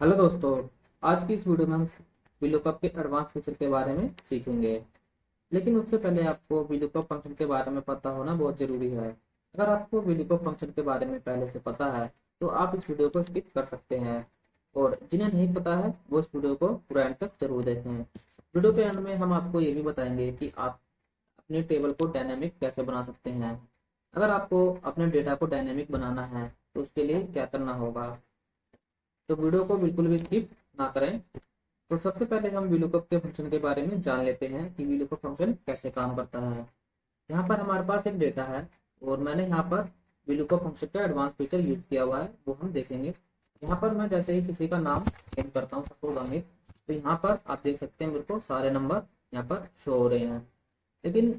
Hello दोस्तों। आज की इस वीडियो में हम VLOOKUP के एडवांस फीचर के बारे में सीखेंगे। लेकिन उससे पहले आपको VLOOKUP फंक्शन के बारे में पता होना बहुत जरूरी है। अगर आपको VLOOKUP फंक्शन के बारे में पहले से पता है तो आप इस वीडियो को स्किप कर सकते हैं, और जिन्हें नहीं पता है वो इस वीडियो को पूरा एंड तक जरूर देखें। वीडियो के एंड में हम आपको ये भी बताएंगे कि आप अपने टेबल को डायनेमिक कैसे बना सकते हैं। अगर आपको अपने डेटा को डायनेमिक बनाना है तो उसके लिए क्या करना होगा, तो वीडियो को बिल्कुल भी स्किप ना करें। तो सबसे पहले हम VLOOKUP के फंक्शन के बारे में जान लेते हैं कि VLOOKUP फंक्शन कैसे काम करता है। यहाँ पर हमारे पास एक डेटा है और मैंने यहाँ पर VLOOKUP फंक्शन का एडवांस फीचर यूज किया हुआ है, वो हम देखेंगे। यहाँ पर मैं जैसे ही किसी का नाम सेंड करता हूँ, सपोज अमित, तो यहाँ पर आप देख सकते हैं मेरे को सारे नंबर यहाँ पर शो हो रहे हैं। लेकिन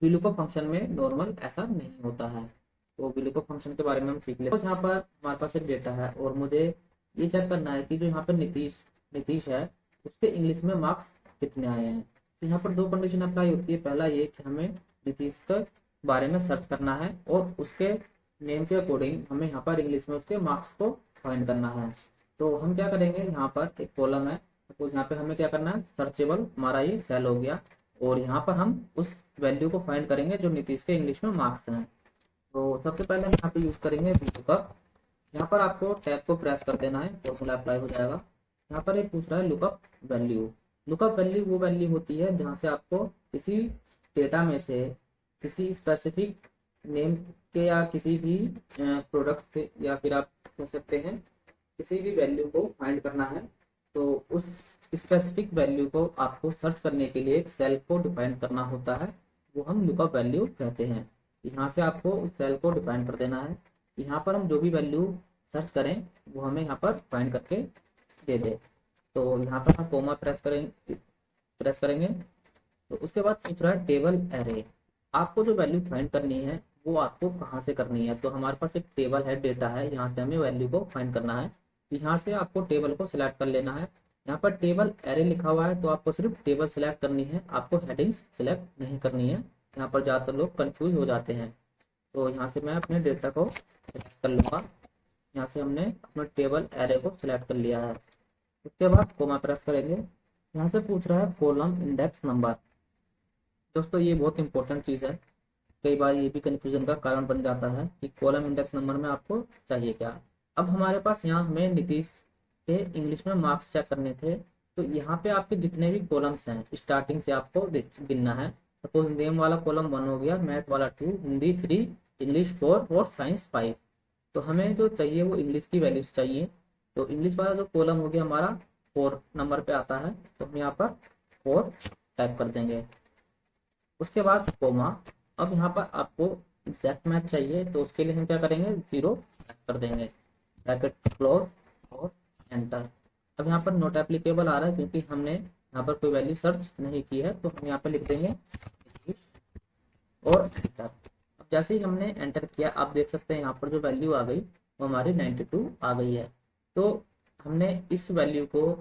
VLOOKUP फंक्शन में नॉर्मल ऐसा नहीं होता है। तो VLOOKUP फंक्शन के बारे में हम सीख लेते हैं। तो यहाँ पर हमारे पास एक डेटा है और मुझे ये चेक करना है कि जो यहाँ पर नीतीश नीतीश है उसके इंग्लिश में मार्क्स कितने आए हैं। तो यहाँ पर दो कंडीशन अप्लाई होती है। पहला ये कि हमें नीतीश के बारे में सर्च करना है और उसके नेम के अकॉर्डिंग हमें यहाँ पर इंग्लिश में उसके मार्क्स को फाइंड करना है। तो हम क्या करेंगे, यहाँ पर एक कॉलम है, सपोज यहाँ पे हमें क्या करना है, सर्चेबल हमारा ये सेल हो गया, और यहाँ पर हम उस वैल्यू को फाइंड करेंगे जो नीतीश के इंग्लिश में मार्क्स हैं। तो सबसे पहले हम यहाँ पे यूज करेंगे VLOOKUP। यहाँ पर आपको टैब को प्रेस कर देना है, फॉर्मूला अप्लाई हो जाएगा। यहाँ पर एक पूछ रहा है लुकअप वैल्यू। लुकअप वैल्यू वो वैल्यू होती है जहाँ से आपको किसी डेटा में से किसी स्पेसिफिक नेम के या किसी भी प्रोडक्ट से, या फिर आप कह सकते हैं किसी भी वैल्यू को फाइंड करना है। तो उस स्पेसिफिक वैल्यू को आपको सर्च करने के लिए एक सेल को डिफाइन करना होता है, वो हम लुकअप वैल्यू कहते हैं। यहाँ से आपको उस सेल को डिफाइन कर देना है। यहाँ पर हम जो भी वैल्यू सर्च करें वो हमें यहाँ पर फाइंड करके दे दे। तो यहाँ पर हम कोमा प्रेस करेंगे। तो उसके बाद पूछ रहा है टेबल एरे। आपको जो वैल्यू फाइंड करनी है वो आपको कहाँ से करनी है। तो हमारे पास एक टेबल है, डेटा है, यहाँ से हमें वैल्यू को फाइंड करना है। यहाँ से आपको टेबल को सिलेक्ट कर लेना है। यहाँ पर टेबल एरे लिखा हुआ है तो आपको सिर्फ टेबल सिलेक्ट करनी है, आपको हेडिंग्स सिलेक्ट नहीं करनी है। यहाँ पर ज़्यादातर लोग कंफ्यूज हो जाते हैं। तो यहाँ से मैं अपने डेटा को सिलेक्ट कर लूँगा। यहाँ से हमने अपने टेबल एरे को सिलेक्ट कर लिया है। उसके बाद कोमा प्रेस करेंगे। यहाँ से पूछ रहा है कॉलम इंडेक्स नंबर। दोस्तों ये बहुत इंपॉर्टेंट चीज़ है, कई बार ये भी कंफ्यूजन का कारण बन जाता है कि कॉलम इंडेक्स नंबर में आपको चाहिए क्या। अब हमारे पास यहाँ हमें नीतीश के इंग्लिश में मार्क्स चेक करने थे। तो यहाँ पे आपके जितने भी कॉलम्स हैं स्टार्टिंग से आपको गिनना है। सपोज नेम वाला कॉलम 1 हो गया, मैथ वाला 2, हिंदी 3, इंग्लिश 4 और साइंस 5। तो हमें जो चाहिए वो इंग्लिश की वैल्यूज चाहिए। तो इंग्लिश वाला जो कॉलम हो गया हमारा 4 नंबर पे आता है, तो हम यहाँ पर 4 टाइप कर देंगे। उसके बाद कोमा। अब यहाँ पर आपको एग्जैक्ट मैच चाहिए तो उसके लिए हम क्या करेंगे, 0 कर देंगे, ब्रैकेट क्लोज और एंटर। अब यहाँ पर नॉट एप्लीकेबल आ रहा है क्योंकि हमने यहाँ पर कोई वैल्यू सर्च नहीं की है, तो हम यहाँ पर लिख देंगे और एंटर। अब जैसे ही हमने एंटर किया आप देख सकते हैं यहाँ पर जो वैल्यू आ गई वो हमारी 92 आ गई है। तो हमने इस वैल्यू को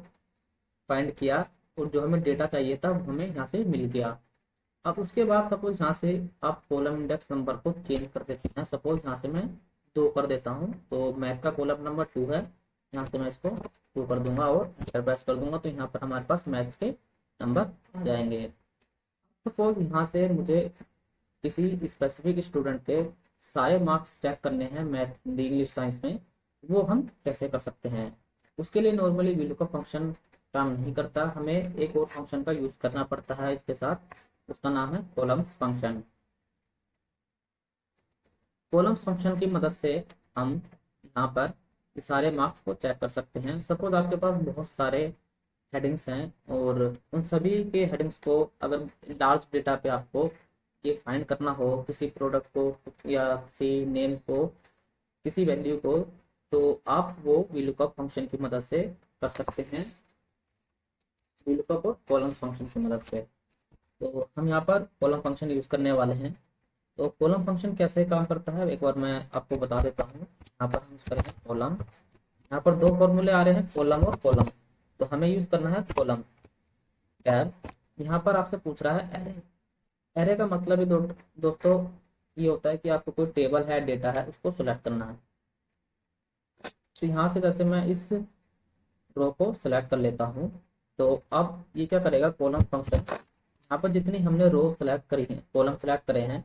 फाइंड किया और जो हमें डेटा चाहिए था वो हमें यहाँ से मिल गया। अब उसके बाद सपोज यहाँ से आप कॉलम इंडेक्स नंबर को चेंज कर देते हैं। सपोज यहाँ से मैं 2 कर देता हूँ, तो मैथ का कॉलम नंबर 2 है, यहाँ से मैं इसको 2 कर दूंगा और एंटर प्रेस कर दूंगा। तो यहाँ पर हमारे पास मैथ्स के नंबर आ जाएंगे। सपोज यहाँ से मुझे किसी स्पेसिफिक स्टूडेंट के सारे मार्क्स चेक करने हैं मैथ, हिंदी, इंग्लिश, साइंस में, वो हम कैसे कर सकते हैं। उसके लिए नॉर्मली VLOOKUP फंक्शन काम नहीं करता, हमें एक और फंक्शन का यूज करना पड़ता है इसके साथ। उसका नाम है कॉलम्स फंक्शन। कॉलम्स फंक्शन की मदद से हम यहाँ पर ये सारे मार्क्स को चेक कर सकते हैं। सपोज आपके पास बहुत सारे हेडिंग्स हैं और उन सभी के हेडिंग्स को अगर लार्ज डेटा पे आपको ये फाइंड करना हो, किसी प्रोडक्ट को या किसी नेम को, किसी वैल्यू को, तो आप वो VLOOKUP फंक्शन की मदद से कर सकते हैं, VLOOKUP और कॉलम्स फंक्शन की मदद से। तो हम यहाँ पर कॉलम फंक्शन यूज करने वाले हैं। तो कॉलम फंक्शन कैसे काम करता है एक बार मैं आपको बता देता हूँ। यहाँ पर हम यूज करेंगे कॉलम। यहाँ पर दो फॉर्मूले आ रहे हैं, कॉलम और कॉलम, तो हमें यूज करना है कॉलम टैब। यहाँ पर आपसे पूछ रहा है एरे। एरे का मतलब ही दोस्तों ये होता है कि आपको कोई टेबल है, डेटा है, उसको सिलेक्ट करना है। तो यहाँ से जैसे मैं इस रो को सिलेक्ट कर लेता हूँ। तो अब ये क्या करेगा, कॉलम फंक्शन यहाँ पर जितनी हमने रो सेलेक्ट करी है, कॉलम सेलेक्ट करे हैं,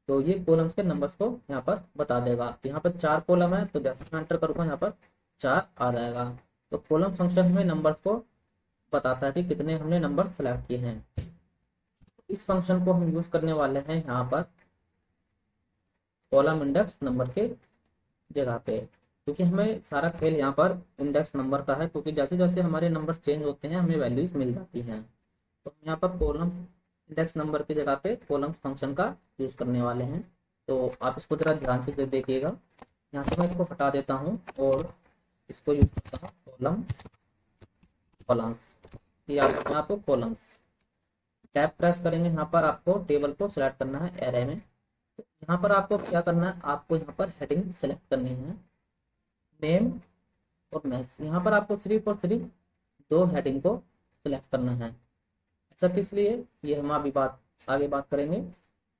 तो ये कॉलम्स के नंबर्स को यहाँ पर बता देगा। यहाँ पर 4 कॉलम है, तो जैसे मैं एंटर करूँगा यहाँ पर 4 आ जाएगा। तो कॉलम फंक्शन में नंबर्स को बताता है कि कितने हमने नंबर सेलेक्ट किए हैं। इस फंक्शन को हम यूज करने वाले हैं यहाँ पर कॉलम इंडेक्स नंबर के जगह पे, क्योंकि हमें सारा खेल यहाँ पर इंडेक्स नंबर का है, क्योंकि जैसे जैसे हमारे नंबर चेंज होते हैं हमें वैल्यूज मिल जाती हैं। तो हम यहाँ पर कॉलम इंडेक्स नंबर की जगह पे कॉलम फंक्शन का यूज करने वाले हैं। तो आप इसको जरा ध्यान से देखिएगा। यहाँ से मैं इसको हटा देता हूँ और इसको यूज करता हूँ कॉलम कॉलम्स। ये आपको कॉलम्स टैब प्रेस करेंगे, यहाँ पर आपको टेबल को सिलेक्ट करना है एरे में। तो यहाँ पर आपको क्या करना है, आपको यहाँ पर हेडिंग सेलेक्ट करनी है, नेम और मैथ्स। यहाँ पर आपको सिर्फ और सिर्फ 2 हेडिंग को सिलेक्ट करना है। ऐसा किस लिए, ये हम अभी आगे बात करेंगे।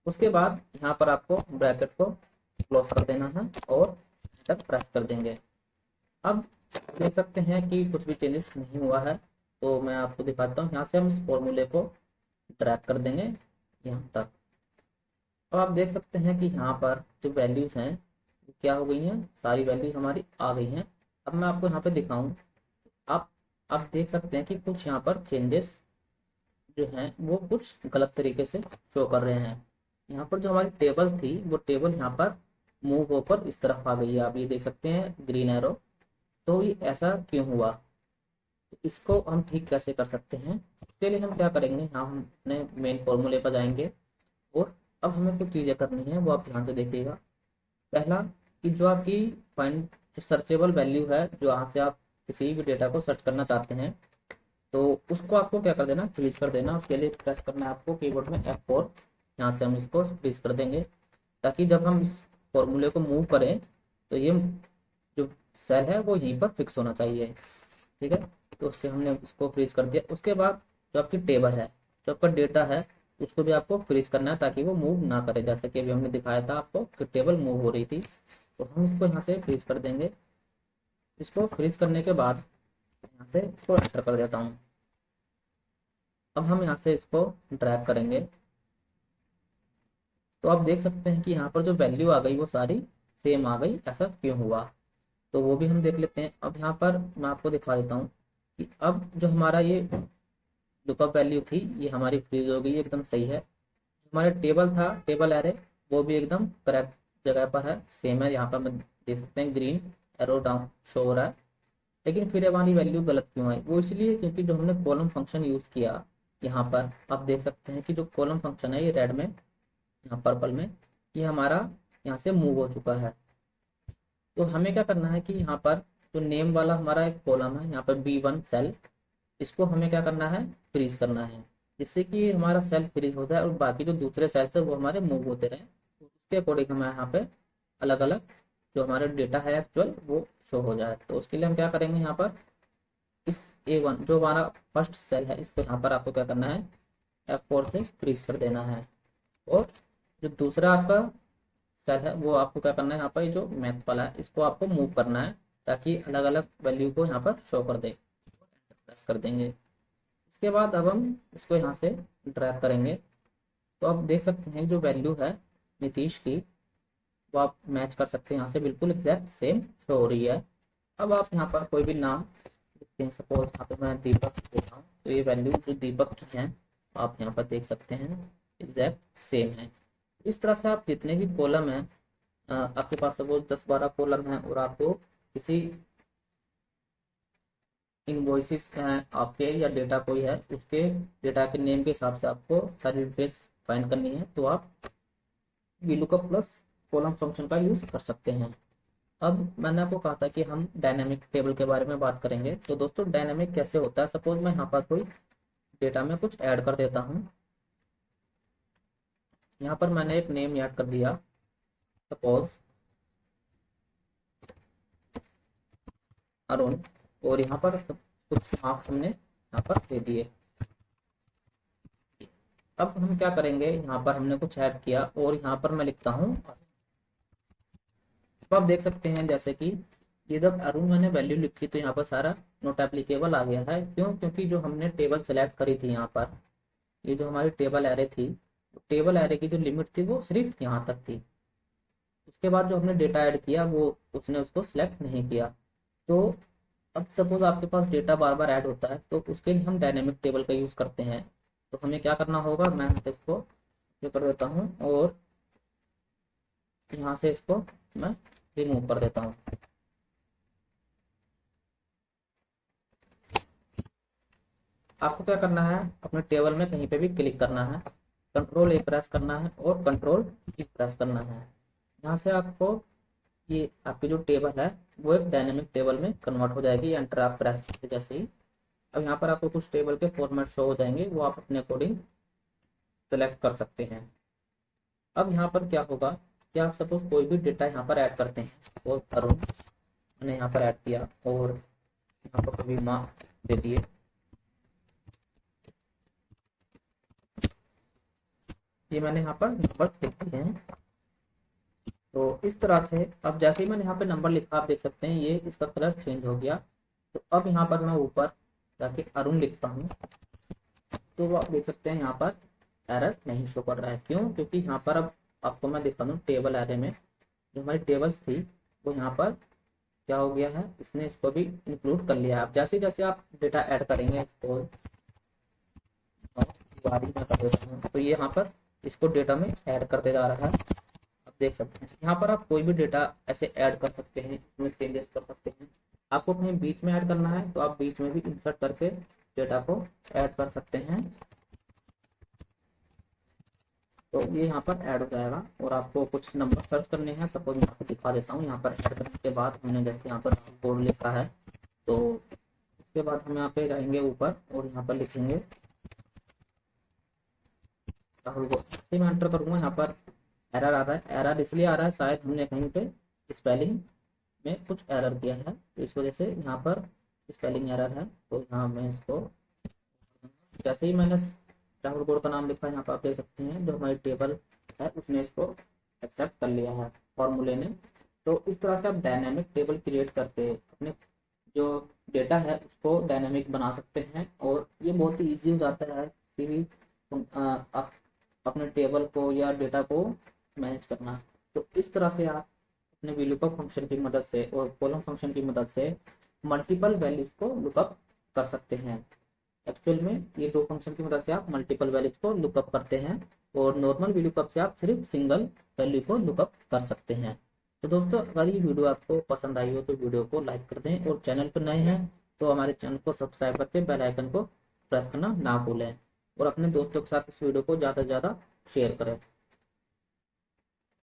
उसके बाद यहाँ पर आपको ब्रैकेट को क्लोज कर देना है और एंटर प्रेस कर देंगे। अब देख सकते हैं कि कुछ भी चेंजेस नहीं हुआ है। तो मैं आपको दिखाता हूँ, यहाँ से हम इस फॉर्मूले को ड्रैग कर देंगे यहाँ तक। अब आप देख सकते हैं कि यहाँ पर जो वैल्यूज हैं क्या हो गई हैं, सारी वैल्यूज हमारी आ गई हैं। अब मैं आपको यहाँ पे दिखाऊं, आप देख सकते हैं कि कुछ यहाँ पर चेंजेस जो हैं वो कुछ गलत तरीके से शो कर रहे हैं। यहाँ पर जो हमारी टेबल थी वो टेबल यहाँ पर मूव होकर इस तरफ आ गई है, आप ये देख सकते हैं ग्रीन एरो। तो ये ऐसा क्यों हुआ, इसको हम ठीक कैसे कर सकते हैं। उसके लिए हम क्या करेंगे, यहाँ हम अपने मेन फॉर्मूले पर जाएंगे और अब हमें कुछ चीज़ें करनी है, वो आप ध्यान से देखिएगा। पहला कि जो आपकी फाइंड जो सर्चेबल वैल्यू है, जो यहाँ से आप किसी भी डेटा को सर्च करना चाहते हैं, तो उसको आपको क्या कर देना, फ्रीज कर देना। उसके लिए प्रेस करना है आपको कीबोर्ड में F4। यहाँ से हम इसको फ्रीज कर देंगे, ताकि जब हम इस फॉर्मूले को मूव करें तो ये जो सेल है वो यहीं पर फिक्स होना चाहिए। ठीक है, तो उससे हमने इसको फ्रीज कर दिया। उसके बाद जो आपकी टेबल है, जो आपका डेटा है, उसको भी आपको फ्रीज करना है ताकि वो मूव ना करे। जैसे कि अभी हमने दिखाया था आपको कि टेबल मूव हो रही थी, तो हम इसको यहाँ से फ्रीज कर देंगे। इसको फ्रीज करने के बाद यहाँ से इसको एंटर कर देता हूँ। अब हम यहाँ से इसको ड्रैग करेंगे, तो आप देख सकते हैं कि यहाँ पर जो वैल्यू आ गई वो सारी सेम आ गई। ऐसा क्यों हुआ, तो वो भी हम देख लेते हैं। अब यहाँ पर मैं आपको दिखा देता हूँ कि अब जो हमारा ये लुकअप वैल्यू थी ये हमारी फ्रीज हो गई, एकदम सही है। हमारा टेबल था, टेबल एरे, वो भी एकदम करेक्ट जगह पर है, सेम है। यहाँ पर हम देख सकते हैं ग्रीन एरो डाउन शो हो रहा है। लेकिन फिर हमारी वैल्यू गलत क्यों आई, वो इसलिए क्योंकि जो हमने कॉलम फंक्शन यूज किया, यहाँ पर आप देख सकते हैं कि जो कॉलम फंक्शन है ये रेड में, यहाँ पर्पल में, ये हमारा यहाँ से मूव हो चुका है। तो हमें क्या करना है कि यहाँ पर जो नेम वाला हमारा एक कॉलम है, यहाँ पर B1 सेल, इसको हमें क्या करना है, फ्रीज करना है, जिससे कि हमारा सेल फ्रीज हो जाए और बाकी जो दूसरे सेल्स है वो हमारे मूव होते रहे। तो उसके अकॉर्डिंग हमें यहाँ पे अलग अलग जो हमारा डेटा है एक्चुअल वो शो हो जाए। तो उसके लिए हम क्या करेंगे, यहाँ पर इस A1 जो हमारा फर्स्ट सेल है, इसको यहाँ पर आपको क्या करना है, F4 से फ्रीज कर देना है। और जो दूसरा आपका सेल है वो आपको क्या करना है, यहाँ पर जो मैथ वाला है इसको आपको मूव करना है, ताकि अलग अलग वैल्यू को यहाँ पर शो कर दे। प्रेस कर देंगे। इसके बाद अब हम इसको यहाँ से ड्रैग करेंगे, तो आप देख सकते हैं जो वैल्यू है नीतीश की, वो आप मैच कर सकते हैं, यहाँ से बिल्कुल एग्जैक्ट सेम शो हो रही है। अब आप यहाँ पर कोई भी नाम लिखते हैं, सपोज यहाँ पे मैं दीपक देता हूँ, तो ये वैल्यू जो दीपक की है आप यहाँ पर देख सकते हैं एग्जैक्ट सेम है। इस तरह से आप जितने भी कॉलम हैं, आपके पास सपोज 10-12 कॉलम हैं और आपको किसी इनवॉइसेस हैं आपके या डेटा कोई है, उसके डेटा के नेम के हिसाब से आपको सारी डिटेल्स फाइंड करनी है, तो आप VLOOKUP प्लस कॉलम फंक्शन का यूज कर सकते हैं। अब मैंने आपको कहा था कि हम डायनामिक टेबल के बारे में बात करेंगे। तो दोस्तों डायनामिक कैसे होता है, सपोज मैं यहाँ पर कोई डेटा में कुछ ऐड कर देता हूँ। यहाँ पर मैंने एक नेम ऐड कर दिया, सपोज अरुण, और यहाँ पर कुछ मार्क्स हमने यहाँ पर दे दिए। अब हम क्या करेंगे, यहाँ पर हमने कुछ ऐड किया और यहाँ पर मैं लिखता हूँ। तो आप देख सकते हैं जैसे कि ये जब अरुण मैंने वैल्यू लिखी तो यहाँ पर सारा नॉट एप्लीकेबल आ गया है। क्यों? क्योंकि जो हमने टेबल सेलेक्ट करी थी यहाँ पर, ये जो हमारी टेबल एरे थी, टेबल एरे की जो लिमिट थी वो सिर्फ यहाँ तक थी। उसके बाद जो हमने डेटा ऐड किया वो उसने उसको सिलेक्ट नहीं किया। तो अब सपोज आपके पास डेटा बार बार ऐड होता है तो उसके लिए हम डायनेमिक टेबल का यूज करते हैं। तो हमें क्या करना होगा, मैं इसको ये कर देता हूँ और यहाँ से इसको मैं रिमूव कर देता हूँ। आपको क्या करना है, अपने टेबल में कहीं पे भी क्लिक करना है, कंट्रोल ए प्रेस करना है और कंट्रोल ई प्रेस करना है। यहाँ से आपको ये आपकी जो टेबल है वो एक डायनेमिक टेबल में कन्वर्ट हो जाएगी एंटर आप प्रेस करते जैसे ही। अब यहाँ पर आपको कुछ टेबल के फॉर्मेट शो हो जाएंगे, वो आप अपने अकॉर्डिंग सेलेक्ट कर सकते हैं। अब यहाँ पर क्या होगा कि आप सपोज कोई भी डेटा यहाँ पर ऐड करते हैं, और अरुण मैंने यहाँ पर ऐड किया और यहाँ पर कभी माँ दे दिए, ये मैंने यहाँ पर नंबर लिख दिए हैं। तो इस तरह से अब जैसे ही मैंने यहाँ पे नंबर लिखा आप देख सकते हैं ये इसका कलर चेंज हो गया। तो अब यहाँ पर मैं ऊपर जाके अरुण लिखता हूँ तो वो आप देख सकते हैं यहाँ पर एरर नहीं शो कर रहा है। क्यों? क्योंकि यहाँ पर अब आपको मैं दिखा दूँ टेबल एरे में जो हमारी टेबल्स थी वो यहाँ पर क्या हो गया है, इसने इसको भी इंक्लूड कर लिया। आप जैसे जैसे आप डेटा ऐड करेंगे तो में कर देता हूँ तो ये यहाँ पर इसको डेटा में ऐड करते जा रहा है। आप देख सकते हैं यहाँ पर आप कोई भी डेटा ऐसे ऐड कर सकते हैं, इसमें चेंजेस कर सकते हैं। आपको कहीं बीच में ऐड करना है तो आप बीच में भी इंसर्ट करके डेटा को ऐड कर सकते हैं। तो ये यहाँ पर ऐड हो जाएगा और आपको कुछ नंबर सर्च करने हैं। सपोज मैं आपको दिखा देता हूँ, यहाँ पर ऐड करने के बाद हमने जैसे यहाँ पर बोर्ड लिखा है तो उसके बाद हम यहाँ पे जाएंगे ऊपर और यहाँ पर लिखेंगे राहुल को। मैं एंटर करूंगा, यहाँ पर एरर आ रहा है। एरर इसलिए आ रहा है शायद हमने कहीं पे स्पेलिंग में कुछ एरर किया है तो इस वजह से यहाँ पर स्पेलिंग एरर है। तो यहाँ मैं इसको जैसे ही मैंने राहुल गौड़ का नाम लिखा है यहाँ पर आप देख सकते हैं जो हमारी टेबल है उसने इसको एक्सेप्ट कर लिया है फॉर्मूले ने। तो इस तरह से आप डायनेमिक टेबल क्रिएट करके अपने जो डेटा है उसको डायनेमिक बना सकते हैं और ये बहुत ही ईजी हो जाता है किसी भी आप अपने टेबल को या डेटा को मैनेज करना। तो इस तरह से आप अपने VLOOKUP फंक्शन की मदद से और कॉलम फंक्शन की मदद से मल्टीपल वैल्यूज को लुकअप कर सकते हैं। एक्चुअल में ये दो फंक्शन की मदद से आप मल्टीपल वैल्यूज को लुकअप करते हैं और नॉर्मल VLOOKUP से आप सिर्फ सिंगल वैल्यू को लुकअप कर सकते हैं। तो दोस्तों अगर ये वीडियो आपको पसंद आई हो तो वीडियो को लाइक कर दें और चैनल पर नए हैं तो हमारे चैनल को सब्सक्राइब करके बेल आइकन को प्रेस करना ना भूलें और अपने दोस्तों के साथ इस वीडियो को ज़्यादा से ज़्यादा शेयर करें।